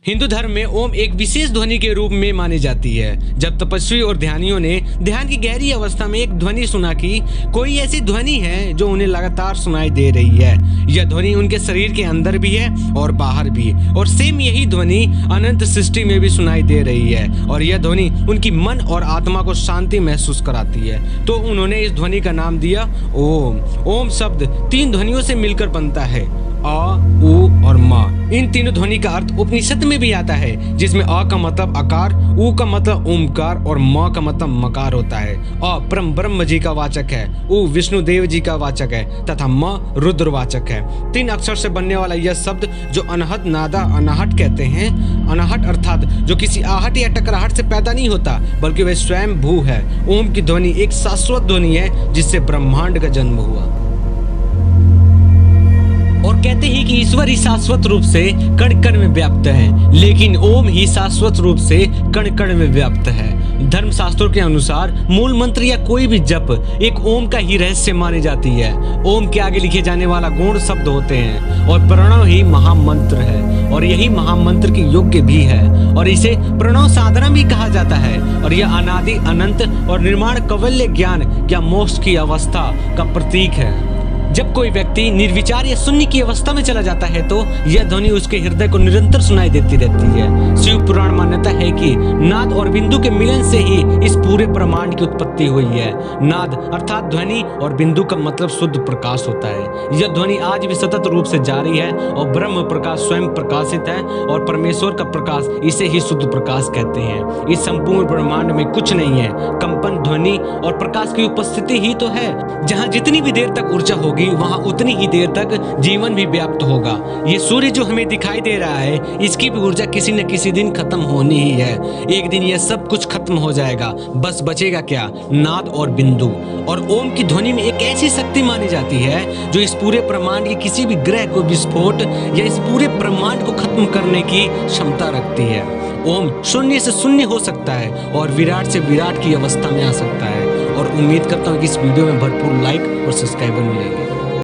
हिंदू धर्म में ओम एक विशेष ध्वनि के रूप में मानी जाती है। जब तपस्वी और ध्यानियों ने ध्यान की गहरी अवस्था में एक ध्वनि सुना कि कोई ऐसी ध्वनि है जो उन्हें लगातार सुनाई दे रही है। यह ध्वनि उनके शरीर के अंदर भी है और बाहर भी, और सेम यही ध्वनि अनंत सृष्टि में भी सुनाई दे रही है, और यह ध्वनि उनकी मन और आत्मा को शांति महसूस कराती है। तो उन्होंने इस ध्वनि का नाम दिया ओम। ओम शब्द 3 ध्वनियों से मिलकर बनता है, अ, उ और म। इन तीनों ध्वनि का अर्थ उपनिषद में भी आता है, जिसमें अ का मतलब आकार, उ का मतलब ओमकार और म का मतलब मकार होता है। अ परम ब्रह्म जी का वाचक है, उ विष्णु देव जी का वाचक है तथा म रुद्रवाचक है। 3 अक्षर से बनने वाला यह शब्द जो अनहद नादा अनाहट कहते हैं, अनाहट अर्थात जो किसी आहट या टकराहट से पैदा नहीं होता बल्कि वह स्वयं भू है। ओम की ध्वनि एक शाश्वत ध्वनि है जिससे ब्रह्मांड का जन्म हुआ। और कहते हैं कि ईश्वर ही शाश्वत रूप से कण कण में व्याप्त है, लेकिन ओम ही शाश्वत रूप से कण कण में व्याप्त है। धर्म शास्त्रों के अनुसार मूल मंत्र या कोई भी जप एक ओम का ही रहस्य मानी जाती है। ओम के आगे लिखे जाने वाला गौण शब्द होते हैं और प्रणव ही महामंत्र है, और यही महामंत्र के योग्य भी है, और इसे प्रणव साधना भी कहा जाता है। और यह अनादि अनंत और निर्माण कवल्य ज्ञान या मोक्ष की अवस्था का प्रतीक है। जब कोई व्यक्ति निर्विचार या शून्य की अवस्था में चला जाता है तो यह ध्वनि उसके हृदय को निरंतर सुनाई देती रहती है। शिव पुराण मान्यता है कि नाद और बिंदु के मिलन से ही इस पूरे ब्रह्मांड की उत्पत्ति हुई है। नाद अर्थात ध्वनि और बिंदु का मतलब शुद्ध प्रकाश होता है। यह ध्वनि आज भी सतत रूप से जारी है, और ब्रह्म प्रकाश स्वयं प्रकाशित है, और परमेश्वर का प्रकाश इसे ही शुद्ध प्रकाश कहते हैं। इस संपूर्ण ब्रह्मांड में कुछ नहीं है, कंपन, ध्वनि और प्रकाश की उपस्थिति ही तो है। जहाँ जितनी भी देर तक ऊर्जा होगी वहां उतनी ही देर तक जीवन भी व्याप्त होगा। ये सूर्य जो हमें दिखाई दे रहा है, इसकी भी ऊर्जा किसी न किसी दिन खत्म होनी ही है। एक दिन यह सब कुछ खत्म हो जाएगा, बस बचेगा क्या? नाद और बिंदु। और ओम की ध्वनि में एक ऐसी शक्ति मानी जाती है जो इस पूरे ब्रह्मांड के किसी भी ग्रह को विस्फोट या इस पूरे ब्रह्मांड को खत्म करने की क्षमता रखती है। ओम शून्य से शून्य हो सकता है और विराट से विराट की अवस्था में आ सकता है। और उम्मीद करता हूँ कि इस वीडियो में भरपूर लाइक और सब्सक्राइबर मिलेंगे।